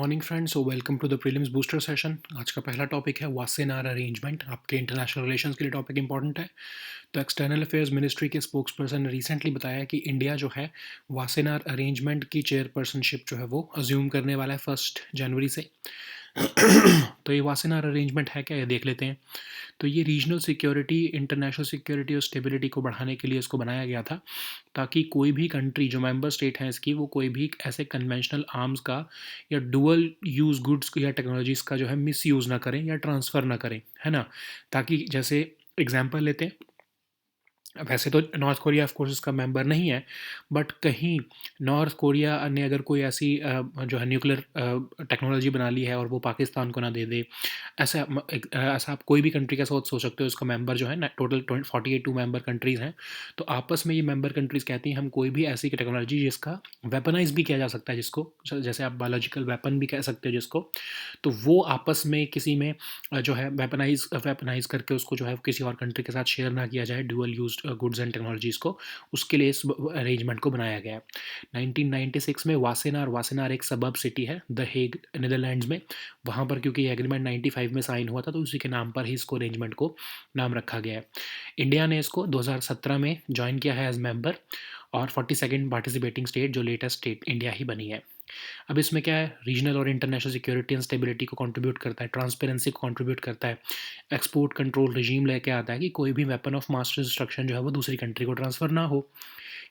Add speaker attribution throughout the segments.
Speaker 1: Morning friends, so welcome to the prelims booster session. आज का पहला टॉपिक है वासेनार अरेंजमेंट। आपके इंटरनेशनल रिलेशंस के लिए टॉपिक इंपॉर्टेंट है। तो एक्सटर्नल अफेयर्स मिनिस्ट्री के स्पोक्स पर्सन ने रिसेंटली बताया कि इंडिया जो है वासेनार अरेंजमेंट की चेयरपर्सनशिप जो है वो अज्यूम करने वाला है 1 जनवरी से। तो ये वासेनार अरेंजमेंट है क्या, ये देख लेते हैं। तो ये रीजनल सिक्योरिटी, इंटरनेशनल सिक्योरिटी और स्टेबिलिटी को बढ़ाने के लिए इसको बनाया गया था, ताकि कोई भी कंट्री जो मेंबर स्टेट है इसकी, वो कोई भी ऐसे कन्वेंशनल आर्म्स का या डुअल यूज़ गुड्स या टेक्नोलॉजीज़ का जो है मिस यूज़ ना करें या ट्रांसफ़र ना करें, है ना। ताकि जैसे एग्जांपल लेते हैं, वैसे तो नॉर्थ कोरिया ऑफ कोर्स इसका मेंबर नहीं है, बट कहीं नॉर्थ कोरिया ने अगर कोई ऐसी जो है न्यूक्लियर टेक्नोलॉजी बना ली है और वो पाकिस्तान को ना दे दे, ऐसा आप कोई भी कंट्री का सोच सकते हो। इसका मेंबर जो है ना, टोटल 42 मेंबर कंट्रीज़ हैं। तो आपस में ये मेंबर कंट्रीज़ कहती हैं हम कोई भी ऐसी टेक्नोलॉजी जिसका वेपनाइज भी किया जा सकता है, जिसको जैसे आप बायोलॉजिकल वेपन भी कह सकते हो जिसको, तो वो आपस में किसी में जो है वेपनाइज करके उसको जो है किसी और कंट्री के साथ शेयर ना किया जाए, dual use goods and technologies को। उसके लिए इस अरेंजमेंट को बनाया गया है 1996 में। वासेनार एक सबब सिटी है द हेग, नीदरलैंड्स में। वहाँ पर क्योंकि ये एग्रीमेंट 95 में साइन हुआ था, तो उसी के नाम पर ही इसको अरेंजमेंट को नाम रखा गया है। इंडिया ने इसको 2017 में ज्वाइन किया है एज मेंबर, और 42nd पार्टिसिपेटिंग स्टेट, जो लेटेस्ट स्टेट इंडिया ही बनी है। अब इसमें क्या है, रीजनल और इंटरनेशनल सिक्योरिटी एंड स्टेबिलिटी को कंट्रीब्यूट करता है, ट्रांसपेरेंसी को कंट्रीब्यूट करता है, एक्सपोर्ट कंट्रोल रिजीम लेके आता है कि कोई भी वेपन ऑफ मास डिस्ट्रक्शन जो है वो दूसरी कंट्री को ट्रांसफ़र ना हो।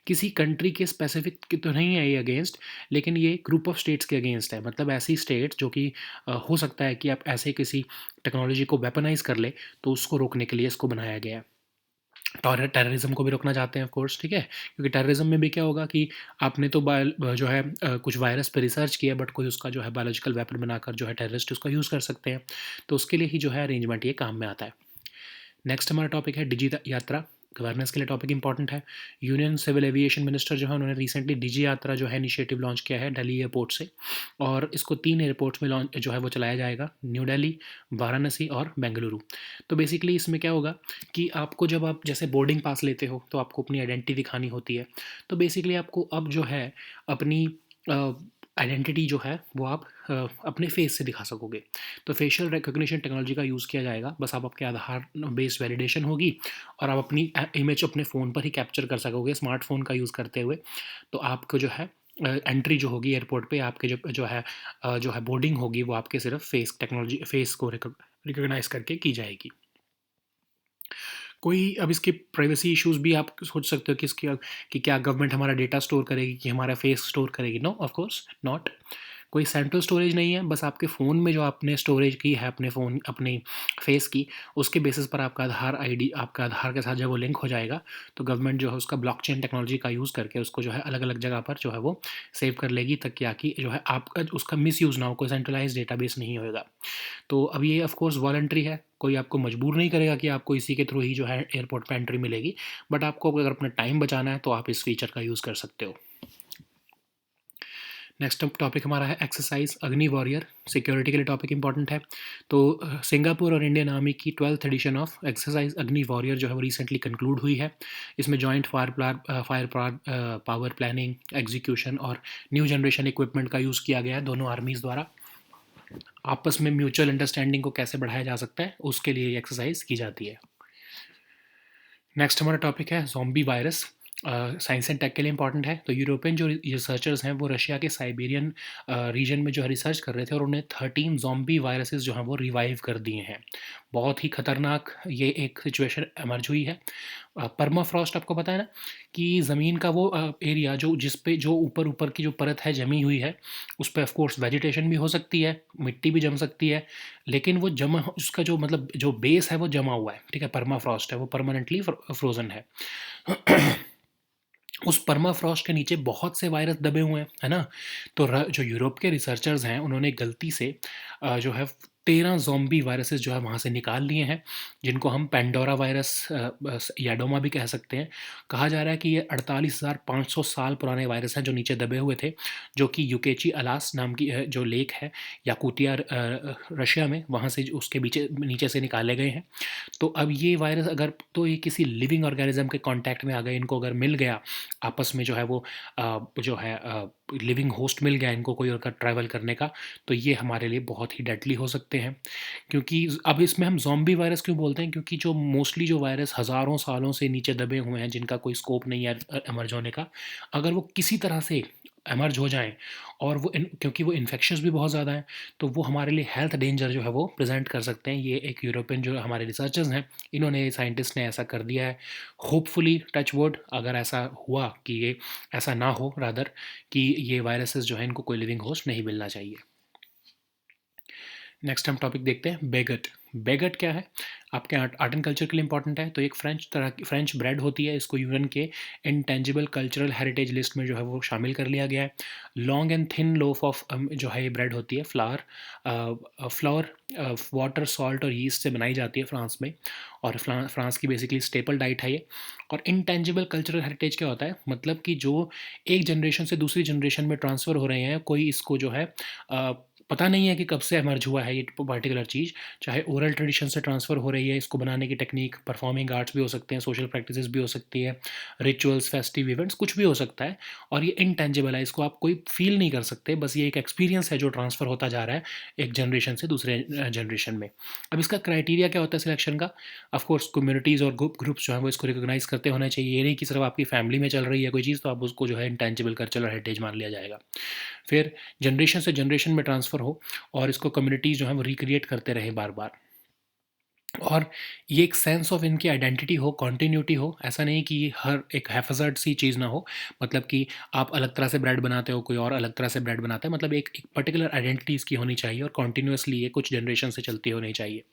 Speaker 1: किसी कंट्री के स्पेसिफिक की तो नहीं है ये अगेंस्ट, लेकिन ये ग्रुप ऑफ स्टेट्स के अगेंस्ट है। मतलब ऐसी स्टेट्स जो कि हो सकता है कि आप ऐसे किसी टेक्नोलॉजी को वेपनाइज कर ले, तो उसको रोकने के लिए इसको बनाया गया है। और टेररिज्म को भी रोकना चाहते हैं ऑफ कोर्स, ठीक है। क्योंकि टेररिज्म में भी क्या होगा कि आपने तो जो है कुछ वायरस पे रिसर्च किया, बट कोई उसका जो है बायोलॉजिकल वेपन बनाकर जो है टेररिस्ट उसका यूज़ कर सकते हैं। तो उसके लिए ही जो है अरेंजमेंट ये काम में आता है। नेक्स्ट हमारा टॉपिक है डिजी यात्रा। गवर्नेंस के लिए टॉपिक इंपॉर्टेंट है। यूनियन सिविल एविएशन मिनिस्टर जो है उन्होंने रिसेंटली डिजी यात्रा जो है इनिशिएटिव लॉन्च किया है दिल्ली एयरपोर्ट से, और इसको 3 एयरपोर्ट्स में लॉन्च जो है वो चलाया जाएगा, न्यू दिल्ली, वाराणसी और बेंगलुरु। तो बेसिकली इसमें क्या होगा कि आपको जब आप जैसे बोर्डिंग पास लेते हो तो आपको अपनी आइडेंटिटी दिखानी होती है। तो बेसिकली आपको अब जो है अपनी आइडेंटिटी जो है वो आप अपने फेस से दिखा सकोगे। तो फेशियल रिकॉग्निशन टेक्नोलॉजी का यूज़ किया जाएगा। बस आप आपके आधार बेस्ड वैलिडेशन होगी, और आप अपनी इमेज अपने फ़ोन पर ही कैप्चर कर सकोगे स्मार्टफोन का यूज़ करते हुए। तो आपको जो है एंट्री जो होगी एयरपोर्ट पे, आपके जो है बोर्डिंग होगी, वो आपके सिर्फ फेस टेक्नोलॉजी, फेस को रिकॉग्नाइज करके की जाएगी। कोई अब इसके प्राइवेसी इश्यूज़ भी आप सोच सकते हो कि इसके कि क्या गवर्नमेंट हमारा डेटा स्टोर करेगी, कि हमारा फेस स्टोर करेगी। No, of course not. कोई सेंट्रल स्टोरेज नहीं है, बस आपके फ़ोन में जो आपने स्टोरेज की है अपने फ़ोन, अपने फेस की, उसके बेसिस पर आपका आधार आईडी, आपका आधार के साथ जब वो लिंक हो जाएगा, तो गवर्नमेंट जो है उसका ब्लॉकचेन टेक्नोलॉजी का यूज़ करके उसको जो है अलग अलग जगह पर जो है वो सेव कर लेगी, तक क्या कि जो है आपका उसका मिस यूज़ ना हो, कोई सेंट्रलाइज डेटाबेस नहीं होएगा। तो अब ये ऑफ कोर्स वॉलंटरी है, कोई आपको मजबूर नहीं करेगा कि आपको इसी के थ्रू ही जो है एयरपोर्ट पे एंट्री मिलेगी, बट आपको अगर अपना टाइम बचाना है तो आप इस फीचर का यूज़ कर सकते हो। नेक्स्ट टॉपिक हमारा है एक्सरसाइज अग्नि वॉरियर। सिक्योरिटी के लिए टॉपिक इंपॉर्टेंट है। तो सिंगापुर और इंडियन आर्मी की 12th एडिशन ऑफ एक्सरसाइज अग्नि वॉरियर जो है वो रिसेंटली कंक्लूड हुई है। इसमें joint fire power planning, execution और न्यू जनरेशन इक्विपमेंट का यूज़ किया गया है दोनों आर्मीज़ द्वारा। आपस में म्यूचुअल अंडरस्टैंडिंग को कैसे बढ़ाया जा सकता है, उसके लिए एक्सरसाइज की जाती है। नेक्स्ट हमारा टॉपिक है zombie virus. Science and tech के लिए इंपॉर्टेंट है। तो यूरोपियन जो रिसर्चर्स हैं वो रशिया के साइबेरियन रीजन में जो है रिसर्च कर रहे थे, और उन्हें 13 ज़ॉम्बी वायरसेस जो हैं वो रिवाइव कर दिए हैं। बहुत ही खतरनाक ये एक सिचुएशन एमर्ज हुई है। परमाफ्रॉस्ट आपको पता है ना, कि ज़मीन का वो एरिया जो जिस पे जो ऊपर ऊपर की जो परत है जमी हुई है, उस पर ऑफकोर्स वेजिटेशन भी हो सकती है, मिट्टी भी जम सकती है, लेकिन वो जमा, उसका जो मतलब जो बेस है वो जमा हुआ है, ठीक है। परमाफ्रॉस्ट है, वो परमानेंटली फ्रोजन है। उस परमाफ्रॉस्ट के नीचे बहुत से वायरस दबे हुए हैं, है ना। तो जो यूरोप के रिसर्चर्स हैं उन्होंने गलती से जो है 13 ज़ॉम्बी वायरसेस जो है वहाँ से निकाल लिए हैं, जिनको हम पेंडोरा वायरस याडोमा भी कह सकते हैं। कहा जा रहा है कि ये 48,500 साल पुराने वायरस हैं जो नीचे दबे हुए थे, जो कि यूकेची अलास नाम की जो लेक है याकुतिया रशिया में, वहाँ से उसके नीचे से निकाले गए हैं। तो अब ये वायरस अगर तो ये किसी लिविंग ऑर्गेनिज्म के कांटेक्ट में आ गए, इनको अगर मिल गया आपस में जो है वो जो है लिविंग होस्ट मिल गया इनको कोई और ट्रैवल करने का, तो ये हमारे लिए बहुत ही डेडली हो सकते हैं। क्योंकि अब इसमें हम ज़ॉम्बी वायरस क्यों बोलते हैं, क्योंकि जो मोस्टली जो वायरस हज़ारों सालों से नीचे दबे हुए हैं, जिनका कोई स्कोप नहीं है एमर्ज होने का, अगर वो किसी तरह से एमर्ज हो जाएँ और वो क्योंकि वो इन्फेक्शियस भी बहुत ज़्यादा हैं, तो वो हमारे लिए हेल्थ डेंजर जो है वो प्रेजेंट कर सकते हैं। ये एक यूरोपियन जो हमारे रिसर्चर्स हैं, इन्होंने, साइंटिस्ट ने ऐसा कर दिया है। होपफुली, टच वुड, अगर ऐसा हुआ कि ये ऐसा ना हो, रादर कि ये वायरसेस जो है इनको कोई लिविंग होस्ट नहीं मिलना चाहिए। नेक्स्ट हम टॉपिक देखते हैं बेगट। बेगट क्या है? आपके आर्ट एंड कल्चर के लिए इंपॉर्टेंट है। तो एक फ्रेंच ब्रेड होती है, इसको यूएन के इंटेंजिबल कल्चरल हेरिटेज लिस्ट में जो है वो शामिल कर लिया गया है। Long and thin loaf of जो है ये ब्रेड होती है, फ्लावर, वाटर, सॉल्ट और यीस्ट से बनाई जाती है फ्रांस में, और फ्रांस की बेसिकली स्टेपल डाइट है ये। और इंटेंजिबल कल्चरल हेरिटेज क्या होता है? मतलब कि जो एक जनरेशन से दूसरी जनरेशन में ट्रांसफ़र हो रहे हैं, कोई इसको जो है पता नहीं है कि कब से एमर्ज हुआ है ये पर्टिकुलर चीज़, चाहे ओरल ट्रेडिशन से ट्रांसफ़र हो रही है, इसको बनाने की टेक्निक, परफॉर्मिंग आर्ट्स भी हो सकते हैं, सोशल प्रैक्टिसेस भी हो सकती है, रिचुअल्स, फेस्टिव इवेंट्स, कुछ भी हो सकता है। और ये इंटेंजिबल है, इसको आप कोई फील नहीं कर सकते, बस ये एक एक्सपीरियंस है जो ट्रांसफ़र होता जा रहा है एक जनरेशन से दूसरे जनरेशन में। अब इसका क्राइटेरिया क्या होता है सिलेक्शन का? ऑफ कोर्स कम्युनिटीज़ और ग्रुप्स जो हैं वो इसको रिकॉग्नाइज़ करते होने चाहिए। ये नहीं कि सिर्फ आपकी फैमिली में चल रही है कोई चीज़ तो आप उसको जो है इंटेंजिबल कल्चरल हेरिटेज मान लिया जाएगा। फिर जनरेशन से जनरेशन में ट्रांसफ़र हो और इसको कम्युनिटीज़ जो हैं वो रिक्रिएट करते रहें बार-बार। और ये एक सेंस ऑफ इनकी आइडेंटिटी हो, कॉन्टिन्यूटी हो, ऐसा नहीं कि हर एक हैफ़ज़र्ड सी चीज़ ना हो। मतलब कि आप अलग तरह से ब्रेड बनाते हो, कोई और अलग तरह से ब्रेड बनाता है, मतलब एक पर्टिकुलर आइडेंटिटी इसकी होनी चाहिए और कॉन्टिन्यूअसली ये कुछ जनरेशन से चलती होनी चाहिए।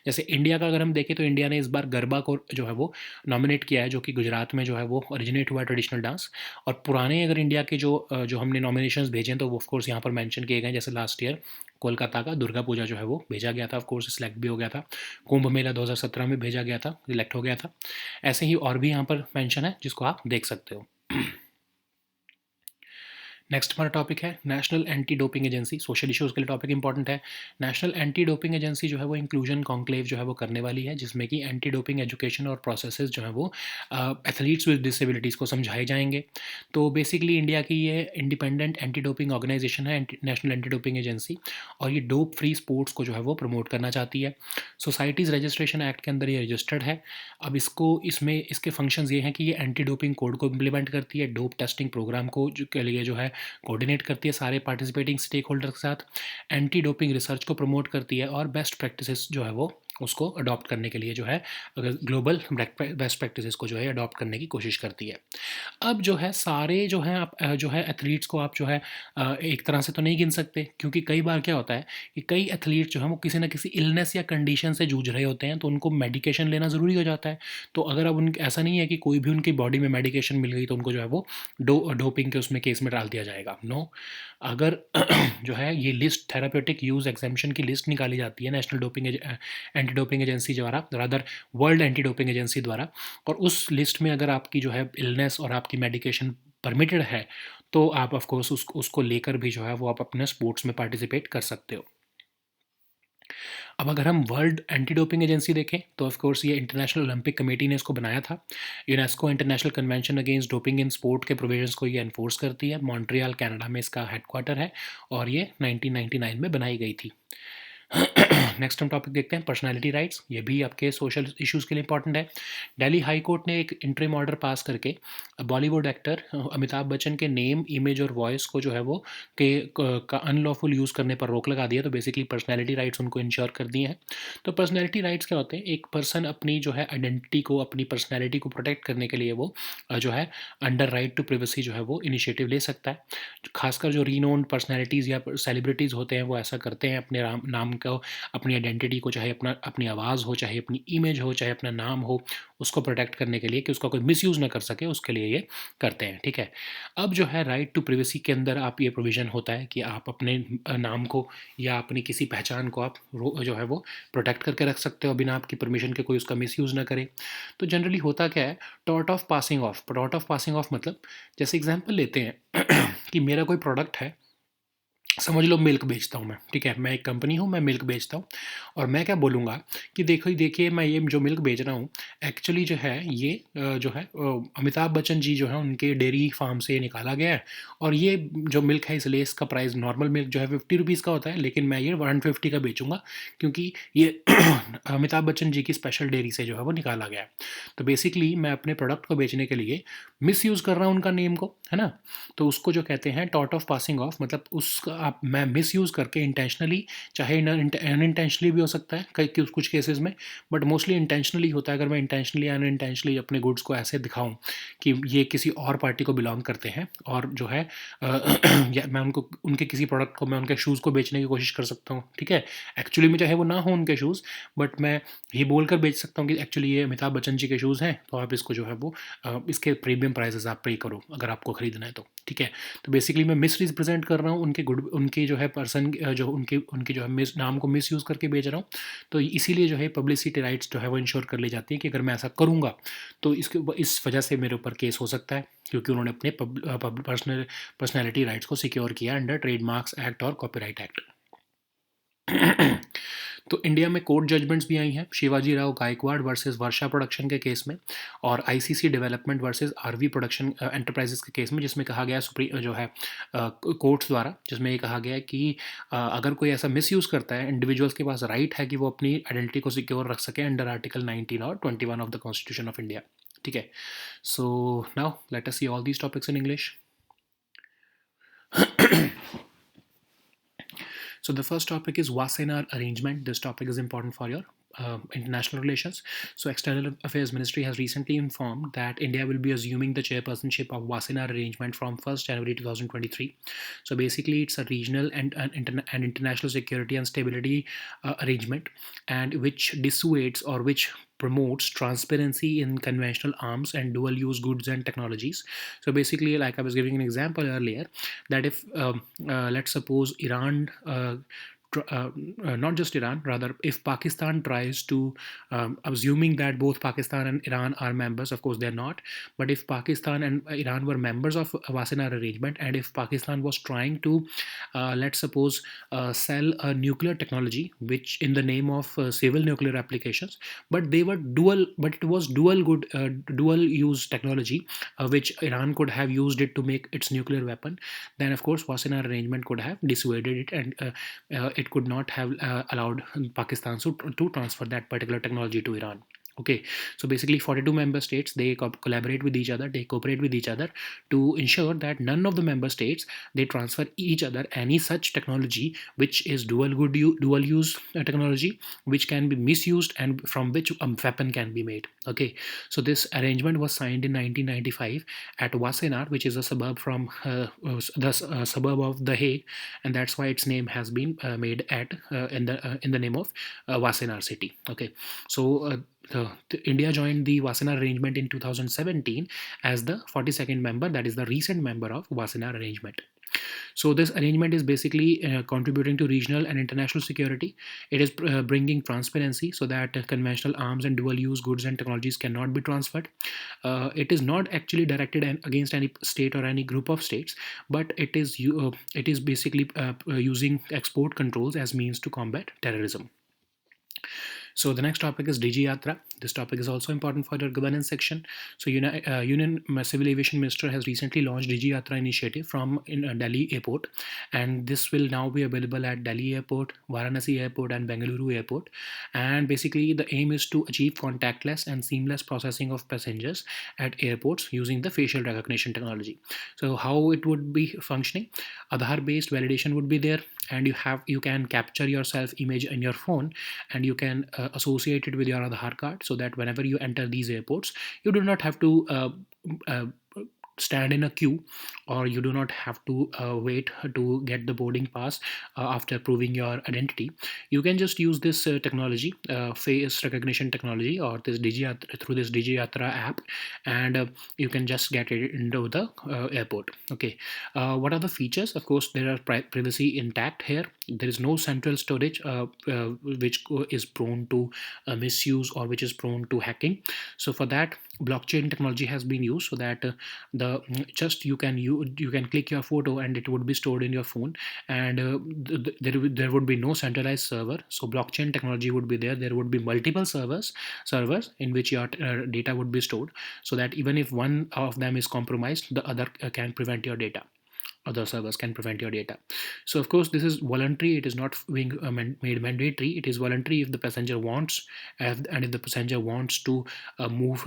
Speaker 1: जैसे इंडिया का अगर हम देखें तो इंडिया ने इस बार गरबा को जो है वो नॉमिनेट किया है, जो कि गुजरात में जो है वो ओरिजिनेट हुआ है ट्रेडिशनल डांस। और पुराने अगर इंडिया के जो हमने नॉमिनेशंस भेजे हैं तो वो ऑफ कोर्स यहाँ पर मेंशन किए गए हैं। जैसे लास्ट ईयर कोलकाता का दुर्गा पूजा जो है वो भेजा गया था, ऑफ कोर्स सिलेक्ट भी हो गया था। कुंभ मेला 2017 में भेजा गया था, सिलेक्ट हो गया था। ऐसे ही और भी यहाँ पर मेंशन है जिसको आप देख सकते हो। नेक्स्ट हमारा टॉपिक है national anti doping agency. Social issues के लिए टॉपिक इंपॉर्टेंट है। नेशनल एंटी डोपिंग एजेंसी जो है वो इंक्लूजन कॉन्क्लेव जो है वो करने वाली है, जिसमें कि एंटी डोपिंग एजुकेशन और प्रोसेसेस जो है वो एथलीट्स विद डिसेबिलिटीज़ को समझाए जाएंगे। तो बेसिकली इंडिया की ये इंडिपेंडेंट एंटी डोपिंग ऑर्गेनाइजेशन है, नेशनल एंटी डोपिंग एजेंसी, और ये डोप फ्री स्पोर्ट्स को जो है वो प्रमोट करना चाहती है। सोसाइटीज़ रजिस्ट्रेशन एक्ट के अंदर ये रजिस्टर्ड है। अब इसमें इसके फंक्शंस ये हैं कि ये एंटी डोपिंग कोड को इम्प्लीमेंट करती है, डोप टेस्टिंग प्रोग्राम को के लिए जो है कोऑर्डिनेट करती है सारे पार्टिसिपेटिंग स्टेक होल्डर के साथ, एंटी डोपिंग रिसर्च को प्रमोट करती है, और बेस्ट प्रैक्टिसेस जो है वो उसको अडॉप्ट करने के लिए जो है अगर ग्लोबल बेस्ट प्रैक्टिसेस को जो है अडॉप्ट करने की कोशिश करती है। अब जो है सारे जो हैं आप जो है एथलीट्स को आप जो है एक तरह से तो नहीं गिन सकते, क्योंकि कई बार क्या होता है कि कई एथलीट जो हैं वो किसी न किसी इलनेस या कंडीशन से जूझ रहे होते हैं, तो उनको मेडिकेशन लेना ज़रूरी हो जाता है। तो अगर अब उन ऐसा नहीं है कि कोई भी उनकी बॉडी में मेडिकेशन मिल गई तो उनको जो है वो डोपिंग के उसमें केस में डाल दिया जाएगा। नो, अगर जो है ये लिस्ट थेरापेटिक यूज़ एग्जेम्पशन की लिस्ट निकाली जाती है नेशनल एंटी डोपिंग एजेंसी द्वारा, rather world anti doping agency द्वारा, और उस लिस्ट में अगर आपकी जो है इलनेस और आपकी मेडिकेशन परमिटेड है, तो आप ऑफ कोर्स उसको लेकर भी जो है वो आप अपने स्पोर्ट्स में पार्टिसिपेट कर सकते हो। अब अगर हम वर्ल्ड एंटी डोपिंग एजेंसी देखें तो ऑफ कोर्स ये इंटरनेशनल ओलंपिक कमेटी ने इसको बनाया था। UNESCO international convention against doping in sport के प्रोविजंस को ये एनफोर्स करती है। मॉन्ट्रियल कनाडा में इसका हेडक्वार्टर है और ये 1999 में बनाई गई थी। नेक्स्ट हम टॉपिक देखते हैं पर्सनालिटी राइट्स। ये भी आपके सोशल इश्यूज़ के लिए इंपॉर्टेंट है। दिल्ली हाई कोर्ट ने एक इंटरिम ऑर्डर पास करके बॉलीवुड एक्टर अमिताभ बच्चन के नेम, इमेज और वॉइस को जो है वो का अनलॉफुल यूज़ करने पर रोक लगा दिया। तो बेसिकली पर्सनालिटी राइट्स उनको इंश्योर कर दिए हैं। तो पर्सनालिटी राइट्स क्या होते हैं? एक पर्सन अपनी जो है आइडेंटिटी को, अपनी पर्सनालिटी को प्रोटेक्ट करने के लिए वो जो है अंडर राइट टू प्रिवेसी जो है वो इनिशिएटिव ले सकता है। खासकर जो रीनोन्ड पर्सनालिटीज़ या सेलिब्रिटीज़ होते हैं वो ऐसा करते हैं अपने नाम को, अपनी आइडेंटिटी को, चाहे अपनी आवाज़ हो, चाहे अपनी इमेज हो, चाहे अपना नाम हो, उसको प्रोटेक्ट करने के लिए कि उसका कोई मिसयूज़ ना कर सके, उसके लिए ये करते हैं। ठीक है। अब जो है राइट टू प्रिवेसी के अंदर आप ये प्रोविज़न होता है कि आप अपने नाम को या अपनी किसी पहचान को आप जो है वो प्रोटेक्ट करके रख सकते हो बिना आपकी परमिशन के कोई उसका मिसयूज़ ना करे। तो जनरली होता क्या है, tort of passing of. Tort of passing of मतलब जैसे एग्जांपल लेते हैं कि मेरा कोई प्रोडक्ट है समझ लो मिल्क बेचता हूँ मैं, ठीक है? मैं एक कंपनी हूँ, मैं मिल्क बेचता हूँ और मैं क्या बोलूँगा कि देखिए मैं ये जो मिल्क बेच रहा हूँ एक्चुअली जो है ये जो है अमिताभ बच्चन जी जो है उनके डेयरी फार्म से निकाला गया है और ये जो मिल्क है इसलिए इसका प्राइस नॉर्मल मिल्क जो है 50 रुपीज़ का होता है, लेकिन मैं ये 150 का बेचूँगा क्योंकि ये अमिताभ बच्चन जी की स्पेशल डेयरी से जो है वो निकाला गया है। तो बेसिकली मैं अपने प्रोडक्ट को बेचने के लिए मिसयूज़ कर रहा हूँ उनका नेम को, है ना? तो उसको जो कहते हैं टॉट ऑफ पासिंग ऑफ, मतलब उसका आप मैं मिसयूज़ करके इंटेंशनली, चाहे अनइंटेंशनली भी हो सकता है कई कुछ केसेस में, बट मोस्टली इंटेंशनली होता है। अगर मैं इंटेंशनली या अनइंटेंशनली अपने गुड्स को ऐसे दिखाऊं कि ये किसी और पार्टी को बिलोंग करते हैं और जो है या मैं उनको उनके किसी प्रोडक्ट को मैं उनके शूज़ को बेचने की कोशिश कर सकता हूँ, ठीक है? एक्चुअली में चाहे वो ना हो उनके शूज़, बट मैं ये बोलकर बेच सकता हूँ कि एक्चुअली ये अमिताभ बच्चन जी के शूज़ हैं, तो आप इसको जो है वो इसके प्रीमियम प्राइसेस आप पे करो अगर आपको खरीदना है तो, ठीक है? तो बेसिकली मैं मिस रिप्रेजेंट कर रहा हूँ उनके उनके जो है पर्सन जो उनके उनके जो है मिस नाम को मिस यूज़ करके बेच रहा हूँ। तो इसीलिए जो है पब्लिसिटी राइट्स जो है वो इंश्योर कर ली जाती है कि अगर मैं ऐसा करूँगा तो इसके इस वजह से मेरे ऊपर केस हो सकता है, क्योंकि उन्होंने अपने पर्सनैलिटी राइट्स को सिक्योर किया अंडर ट्रेडमार्क्स एक्ट और कॉपीराइट एक्ट। तो इंडिया में कोर्ट जजमेंट्स भी आई हैं शिवाजी राव गायकवाड़ वर्सेस वर्षा प्रोडक्शन के केस में और ICC development versus RV production enterprises के केस में, जिसमें कहा गया सुप्रीम जो है कोर्ट्स द्वारा, जिसमें ये कहा गया है कि अगर कोई ऐसा मिसयूज़ करता है, इंडिविजुअल्स के पास राइट है कि वो अपनी आइडेंटिटी को सिक्योर रख सके अंडर आर्टिकल 19 और 21 of the constitution of India, ठीक है? So now let us see all these topics in English. So the first topic is Wassenaar arrangement. This topic is important for your international relations. So External Affairs Ministry has recently informed that India will be assuming the chairpersonship of Wassenaar arrangement from 1st January 2023. So basically it's a regional and international security and stability arrangement, and which dissuades or which promotes transparency in conventional arms and dual use goods and technologies. So basically, like I was giving an example earlier, that if let's suppose Iran not just Iran, rather, if Pakistan tries to, assuming that both Pakistan and Iran are members, of course they're not, but if Pakistan and Iran were members of Wassenaar arrangement, and if Pakistan was trying to, let's suppose, sell a nuclear technology, which in the name of civil nuclear applications, but they were but it was dual use technology, which Iran could have used it to make its nuclear weapon, then of course Wassenaar arrangement could have dissuaded it, and it could not have allowed Pakistan to transfer that particular technology to Iran. Okay, so basically 42 member states, they collaborate with each other, they cooperate with each other to ensure that none of the member states, they transfer each other any such technology which is dual use technology, which can be misused and from which a weapon can be made. Okay, so this arrangement was signed in 1995 at Wassenaar, which is a suburb from the suburb of The Hague, and that's why its name has been made at in the name of Wassenaar city. Okay, so India joined the Wassenaar arrangement in 2017 as the 42nd member, that is the recent member of Wassenaar arrangement. So this arrangement is basically contributing to regional and international security. It is bringing transparency so that conventional arms and dual-use goods and technologies cannot be transferred. It is not actually directed against any state or any group of states, but it is basically using export controls as means to combat terrorism. So the next topic is Digi Yatra. This topic is also important for your governance section. So Union Civil Aviation Minister has recently launched Digi Yatra initiative from Delhi Airport, and this will now be available at Delhi Airport, Varanasi Airport, and Bengaluru Airport. And basically, the aim is to achieve contactless and seamless processing of passengers at airports using the facial recognition technology. So how it would be functioning? Aadhaar-based validation would be there, and you can capture your self image in your phone, and you can associate it with your Aadhaar card, so that whenever you enter these airports, you do not have to uh, stand in a queue, or you do not have to wait to get the boarding pass after proving your identity. You can just use this technology, face recognition technology, or this through this Digiyatra app, and you can just get it into the airport. Okay, what are the features? Of course, there are privacy intact here. There is no central storage which is prone to misuse or which is prone to hacking. So for that, blockchain technology has been used, so that the just you can click your photo and it would be stored in your phone, and there would be no centralized server. So blockchain technology would be there. There would be multiple servers in which your data would be stored, so that even if one of them is compromised, the other can prevent your data. Other servers can prevent your data. So of course this is voluntary. It is not being made mandatory. It is voluntary if the passenger wants, and if the passenger wants to move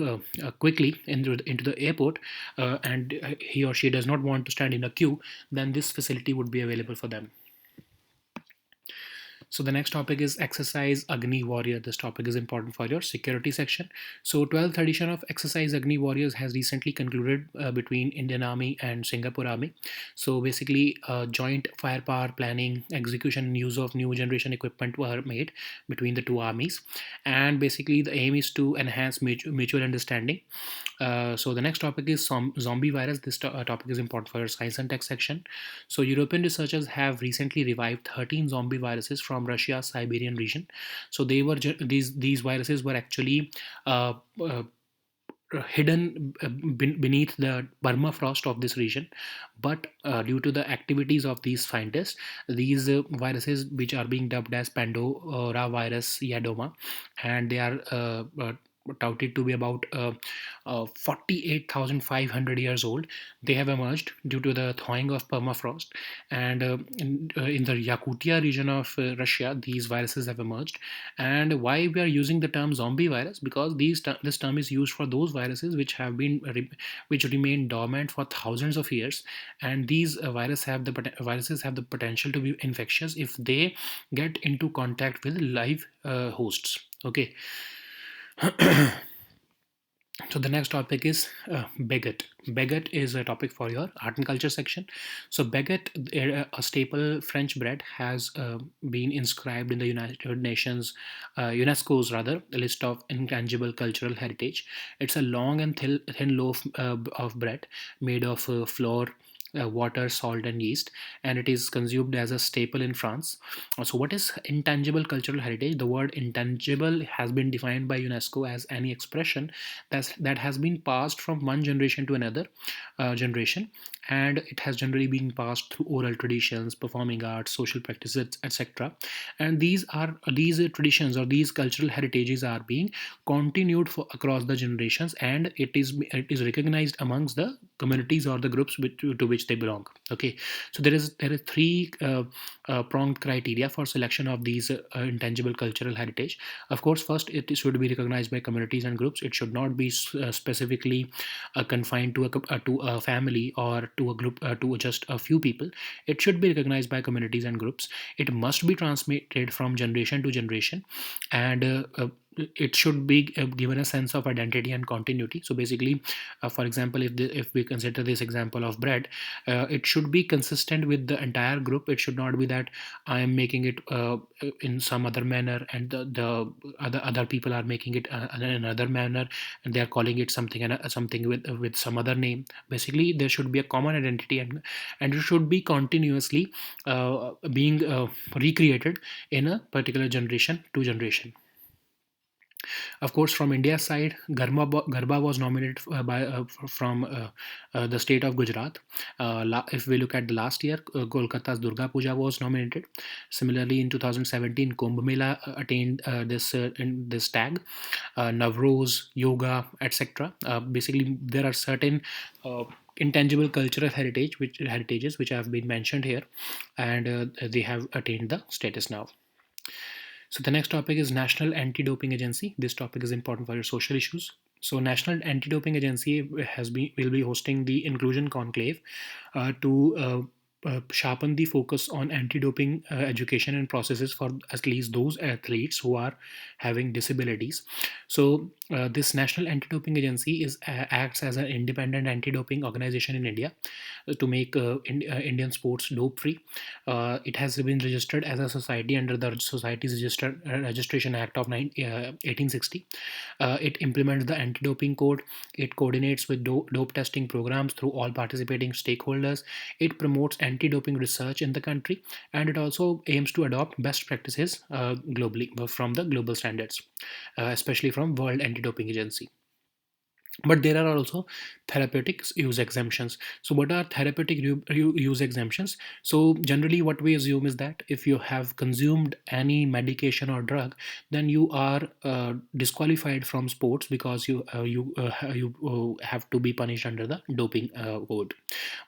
Speaker 1: quickly into the airport, and he or she does not want to stand in a queue, then this facility would be available for them. So the next topic is Exercise Agni Warrior. This topic is important for your security section. So 12th edition of Exercise Agni Warriors has recently concluded between Indian Army and Singapore Army. So basically joint firepower planning, execution and use of new generation equipment were made between the two armies. And basically the aim is to enhance mutual understanding. So the next topic is zombie virus. This topic is important for your science and tech section. So European researchers have recently revived 13 zombie viruses from Russia's Siberian region. So these viruses were actually hidden beneath the permafrost of this region, but due to the activities of these scientists, these viruses, which are being dubbed as Pandora virus yadoma, and they are touted to be about 48,500 years old. They have emerged due to the thawing of permafrost, and in the Yakutia region of Russia, these viruses have emerged. And why we are using the term zombie virus? Because this term is used for those viruses which have been which remain dormant for thousands of years, and these viruses have the potential to be infectious if they get into contact with live hosts. Okay. So the next topic is baguette. Baguette is a topic for your art and culture section. So baguette, a staple French bread, has been inscribed in the United Nations, UNESCO's rather, list of intangible cultural heritage. It's a long and thin loaf of bread made of flour, water, salt, and yeast, and it is consumed as a staple in France. So, what is intangible cultural heritage? The word intangible has been defined by UNESCO as any expression that has been passed from one generation to another generation, and it has generally been passed through oral traditions, performing arts, social practices, etc. And these traditions or these cultural heritages are being continued across the generations, and it is recognized amongst the communities or the groups to which they belong. Okay, so there is three pronged criteria for selection of these intangible cultural heritage. Of course, first, it should be recognized by communities and groups. It should not be specifically confined to a family or to a group, to just a few people. It should be recognized by communities and groups. It must be transmitted from generation to generation, and it should be given a sense of identity and continuity. So basically, for example, if we consider this example of bread, it should be consistent with the entire group. It should not be that I am making it in some other manner, and the other people are making it in another manner, and they are calling it something with some other name. Basically, there should be a common identity, and it should be continuously being recreated in a particular generation to generation. Of course, from India's side, Garba was nominated from the state of Gujarat. If we look at the last year, Kolkata's Durga Puja was nominated. Similarly, in 2017, Kumbh Mela attained this tag. Navroz, yoga, etc. Basically, there are certain intangible cultural heritages which have been mentioned here, and they have attained the status now. So the next topic is National Anti-Doping Agency. This topic is important for your social issues. So National Anti-Doping Agency will be hosting the Inclusion Conclave to sharpen the focus on anti-doping education and processes for at least those athletes who are having disabilities. So this National Anti-Doping Agency acts as an independent anti-doping organization in India to make Indian sports dope-free. It has been registered as a society under the Societies Registration Act of 1860. It implements the anti-doping code. It coordinates with dope testing programs through all participating stakeholders. It promotes anti-doping research in the country, and it also aims to adopt best practices globally from the global standards, especially from World Anti-Doping Agency. But there are also therapeutic use exemptions. So what are therapeutic use exemptions? So generally what we assume is that if you have consumed any medication or drug, then you are disqualified from sports, because you have to be punished under the doping code.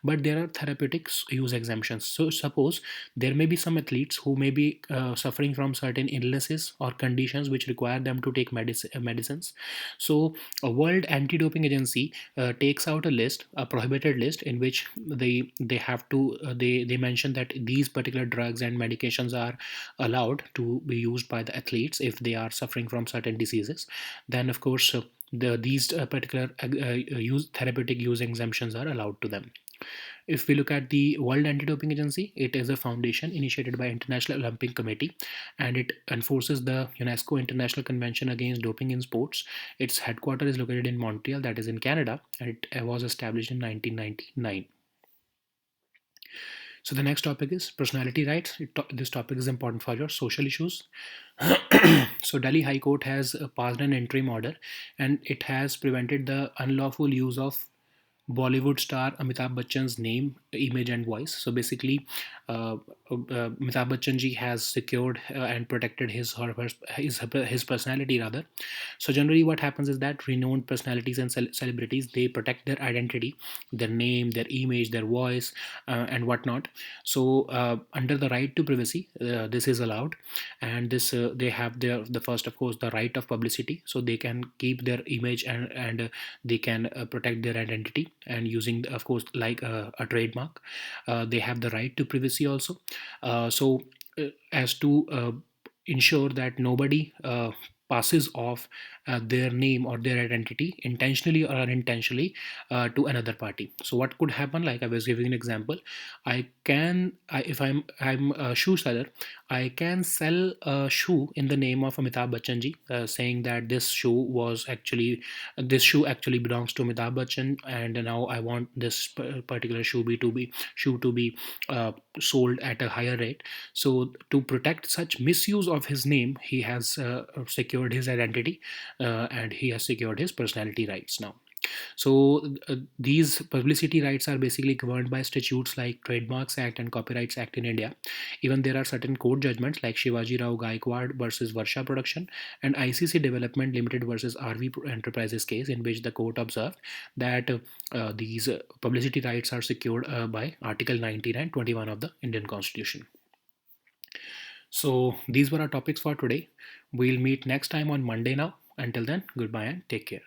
Speaker 1: But there are therapeutic use exemptions. So suppose there may be some athletes who may be suffering from certain illnesses or conditions which require them to take medicines. So a world anti-doping agency takes out a list, a prohibited list, in which they have to they mention that these particular drugs and medications are allowed to be used by the athletes if they are suffering from certain diseases. Then of course these particular use therapeutic use exemptions are allowed to them. If we look at the World Anti-Doping Agency, it is a foundation initiated by International Olympic Committee, and it enforces the UNESCO International Convention Against Doping in Sports. Its headquarters is located in Montreal, that is in Canada, and it was established in 1999. So the next topic is personality rights. This topic is important for your social issues. So Delhi High Court has passed an interim order, and it has prevented the unlawful use of Bollywood star Amitabh Bachchan's name, image, and voice. So basically, Amitabh Bachchan ji has secured and protected his personality rather. So generally, what happens is that renowned personalities and celebrities, they protect their identity, their name, their image, their voice, and whatnot. So under the right to privacy, this is allowed, and this they have the first, of course, the right of publicity, so they can keep their image, and they can protect their identity, and using, of course, like a trademark. They have the right to privacy also. As to ensure that nobody passes off their name or their identity intentionally or unintentionally to another party. So what could happen, like I was giving an example, if I'm a shoe seller, I can sell a shoe in the name of Amitabh Bachchan ji, saying that this shoe actually belongs to Amitabh Bachchan, and now I want this particular shoe to be sold at a higher rate. So to protect such misuse of his name, he has secured his identity, and he has secured his personality rights now. So these publicity rights are basically governed by statutes like Trademarks Act and Copyrights Act in India. Even there are certain court judgments like Shivaji Rao Gaikwad versus Varsha Production and ICC Development Limited versus RV Enterprises case, in which the court observed that these publicity rights are secured by Article 19 and 21 of the Indian Constitution. So these were our topics for today. We'll meet next time on Monday now. Until then, goodbye and take care.